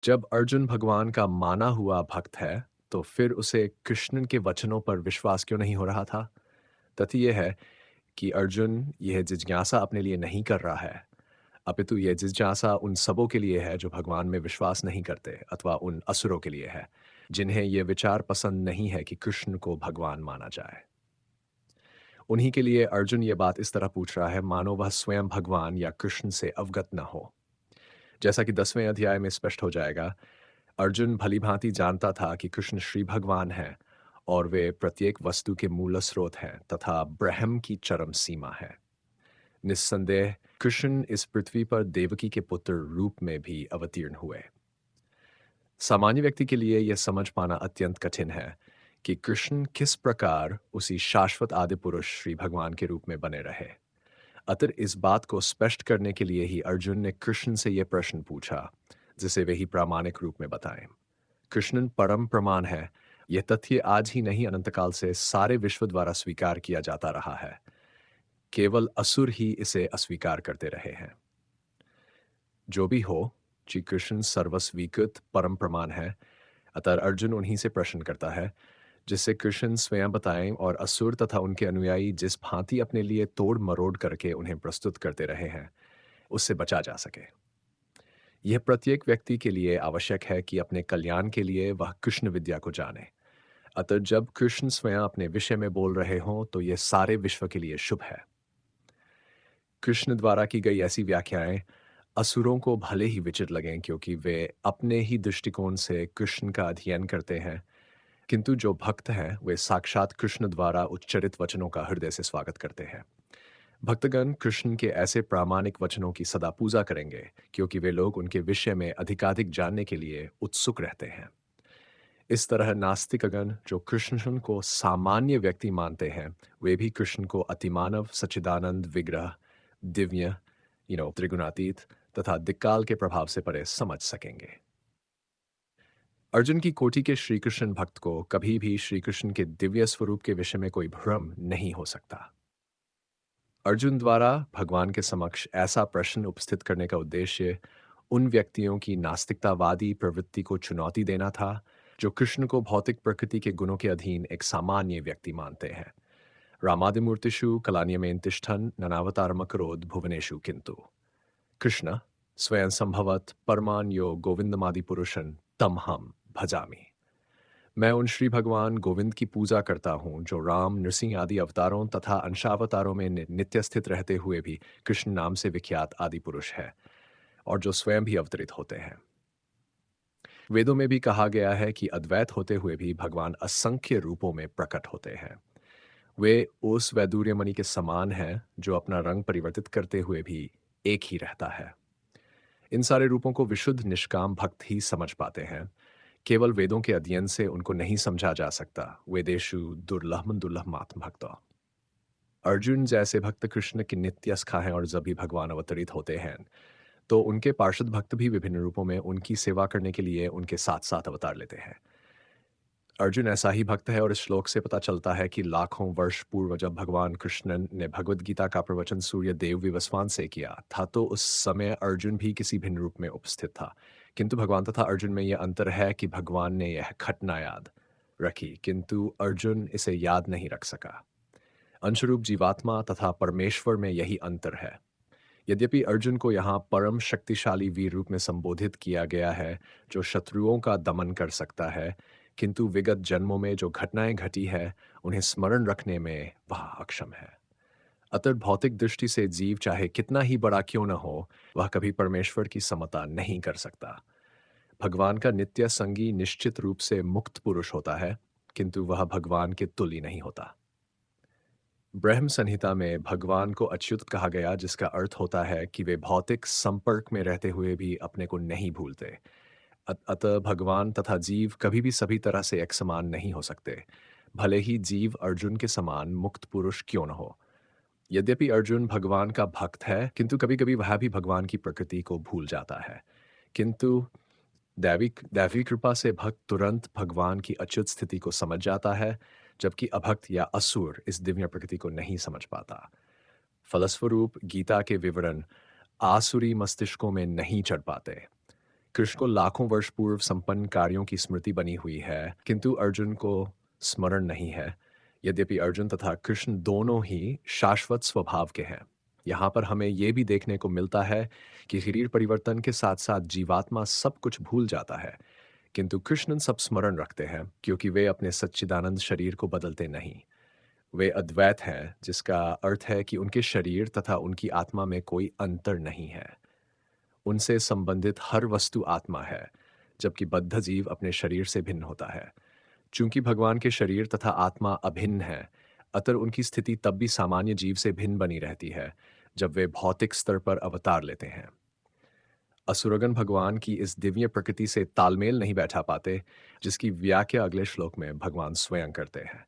जब अर्जुन भगवान का माना हुआ भक्त है, तो फिर उसे कृष्ण के वचनों पर विश्वास क्यों नहीं हो रहा था? तथ्य यह है कि अर्जुन यह जिज्ञासा अपने लिए नहीं कर रहा है, अपितु यह जिज्ञासा उन सबों के लिए है जो भगवान में विश्वास नहीं करते अथवा उन असुरों के लिए है, जिन्हें यह विचार पसंद नहीं है कि कृष्ण को भगवान माना जाए। उन्हीं के लिए अर्जुन ये बात इस तरह पूछ रहा है मानो वह स्वयं भगवान या कृष्ण से अवगत न हो। जैसा कि 10वें अध्याय में स्पष्ट हो जाएगा, अर्जुन भलीभांति जानता था कि कृष्ण श्री भगवान हैं और वे प्रत्येक वस्तु के मूल स्रोत हैं तथा ब्रह्म की चरम सीमा है। निस्संदेह कृष्ण इस पृथ्वी पर देवकी के पुत्र रूप में भी अवतीर्ण हुए। सामान्य व्यक्ति के लिए यह समझ पाना अत्यंत कठिन है कि कृष्ण किस प्रकार उसी शाश्वत आदि पुरुष श्री भगवान के रूप में बने रहे। अतः इस बात को स्पष्ट करने के लिए ही अर्जुन ने कृष्ण से यह प्रश्न पूछा, जिसे वे ही प्रामाणिक रूप में बताएं। कृष्णन परम प्रमाण है। यह तथ्य आज ही नहीं अनंतकाल से सारे विश्व द्वारा स्वीकार किया जाता रहा है। केवल असुर ही इसे अस्वीकार करते रहे हैं। जो भी हो, श्री कृष्ण सर्वस्वीकृत परम प्रमाण है। अतः अर्जुन उन्हीं से प्रश्न करता है, जिससे कृष्ण स्वयं बताएं और असुर तथा उनके अनुयायी जिस भांति अपने लिए तोड़ मरोड़ करके उन्हें प्रस्तुत करते रहे हैं, उससे बचा जा सके। यह प्रत्येक व्यक्ति के लिए आवश्यक है कि अपने कल्याण के लिए वह कृष्ण विद्या को जाने। अतः जब कृष्ण स्वयं अपने विषय में बोल रहे हों तो यह सारे विश्व के लिए शुभ है। कृष्ण द्वारा की गई ऐसी व्याख्याएं असुरों को भले ही विचित्र लगें क्योंकि वे अपने ही दृष्टिकोण से कृष्ण का अध्ययन करते हैं, किंतु जो भक्त हैं वे साक्षात कृष्ण द्वारा उच्चरित वचनों का हृदय से स्वागत करते हैं। भक्तगण कृष्ण के ऐसे प्रामाणिक वचनों की सदा पूजा करेंगे क्योंकि वे लोग उनके विषय में अधिकाधिक जानने के लिए उत्सुक रहते हैं। इस तरह नास्तिकगण जो कृष्ण को सामान्य व्यक्ति मानते हैं, वे भी कृष्ण को अतिमानव सच्चिदानंद विग्रह, दिव्य त्रिगुणातीत तथा दिक्काल के प्रभाव से परे समझ सकेंगे। अर्जुन की कोटि के श्री कृष्ण भक्त को कभी भी श्री कृष्ण के दिव्य स्वरूप के विषय में कोई भ्रम नहीं हो सकता। अर्जुन द्वारा भगवान के समक्ष ऐसा प्रश्न उपस्थित करने का उद्देश्य उन व्यक्तियों की नास्तिकतावादी प्रवृत्ति को चुनौती देना था जो कृष्ण को भौतिक प्रकृति के गुणों के अधीन एक सामान्य व्यक्ति मानते हैं। रामादिमूर्तिषु कलान्यमेन तिष्ठन् ननावतारमकरोद भुवनेषु किंतु कृष्ण स्वयं संभवत परमान यो गोविंदमादि पुरुषन तम हम भजामि। मैं उन श्री भगवान गोविंद की पूजा करता हूँ जो राम नृसिंह आदि अवतारों तथा अंशावतारों में नित्य स्थित रहते हुए भी कृष्ण नाम से विख्यात आदि पुरुष है और जो स्वयं भी अवतरित होते हैं। वेदों में भी कहा गया है कि अद्वैत होते हुए भी भगवान असंख्य रूपों में प्रकट होते हैं। वे उस वैदूर्य मणि के समान हैं जो अपना रंग परिवर्तित करते हुए भी एक ही रहता है। इन सारे रूपों को विशुद्ध निष्काम भक्त ही समझ पाते हैं। केवल वेदों के अध्ययन से उनको नहीं समझा जा सकता। वेदेषु दुर्लभम दुर्लभ मात्म भक्त। अर्जुन जैसे भक्त कृष्ण के नित्य सखा हैं और जब भी भगवान अवतरित होते हैं तो उनके पार्षद भक्त भी विभिन्न रूपों में उनकी सेवा करने के लिए उनके साथ साथ अवतार लेते हैं। अर्जुन ऐसा ही भक्त है और इस श्लोक से पता चलता है कि लाखों वर्ष पूर्व जब भगवान कृष्ण ने भगवद गीता का प्रवचन सूर्य देव विवस्वान से किया था तो उस समय अर्जुन भी किसी भिन्न रूप में उपस्थित था। किंतु भगवान तथा अर्जुन में यह अंतर है कि भगवान ने यह घटना याद रखी किंतु अर्जुन इसे याद नहीं रख सका। अंशरूप जीवात्मा तथा परमेश्वर में यही अंतर है। यद्यपि अर्जुन को यहाँ परम शक्तिशाली वीर रूप में संबोधित किया गया है जो शत्रुओं का दमन कर सकता है, किंतु विगत जन्मों में जो घटनाएं घटी है उन्हें स्मरण रखने में वह अक्षम है। अतः भौतिक दृष्टि से जीव चाहे कितना ही बड़ा क्यों न हो, वह कभी परमेश्वर की समता नहीं कर सकता। भगवान का नित्य संगी निश्चित रूप से मुक्त पुरुष होता है, किंतु वह भगवान के तुल्य नहीं होता। ब्रह्म संहिता में भगवान को अच्युत कहा गया जिसका अर्थ होता है कि वे भौतिक संपर्क में रहते हुए भी अपने को नहीं भूलते। अतः भगवान तथा जीव कभी भी सभी तरह से एक समान नहीं हो सकते, भले ही जीव अर्जुन के समान मुक्त पुरुष क्यों न हो। यद्यपि अर्जुन भगवान का भक्त है किंतु कभी कभी वह भी भगवान की प्रकृति को भूल जाता है। किंतु दैवी कृपा से भक्त तुरंत भगवान की अच्युत स्थिति को समझ जाता है, जबकि अभक्त या असुर इस दिव्य प्रकृति को नहीं समझ पाता। फलस्वरूप गीता के विवरण आसुरी मस्तिष्कों में नहीं चढ़ पाते। कृष्ण को लाखों वर्ष पूर्व संपन्न कार्यों की स्मृति बनी हुई है, किंतु अर्जुन को स्मरण नहीं है। यद्यपि अर्जुन तथा कृष्ण दोनों ही शाश्वत स्वभाव के हैं। यहाँ पर हमें यह भी देखने को मिलता है कि शरीर परिवर्तन के साथ साथ जीवात्मा सब कुछ भूल जाता है, किंतु कृष्ण सब स्मरण रखते हैं क्योंकि वे अपने सच्चिदानंद शरीर को बदलते नहीं। वे अद्वैत हैं, जिसका अर्थ है कि उनके शरीर तथा उनकी आत्मा में कोई अंतर नहीं है। उनसे संबंधित हर वस्तु आत्मा है, जबकि बद्ध जीव अपने शरीर से भिन्न होता है। चूंकि भगवान के शरीर तथा आत्मा अभिन्न है, अतः उनकी स्थिति तब भी सामान्य जीव से भिन्न बनी रहती है, जब वे भौतिक स्तर पर अवतार लेते हैं। असुरगण भगवान की इस दिव्य प्रकृति से तालमेल नहीं बैठा पाते, जिसकी व्याख्या अगले श्लोक में भगवान स्वयं करते हैं।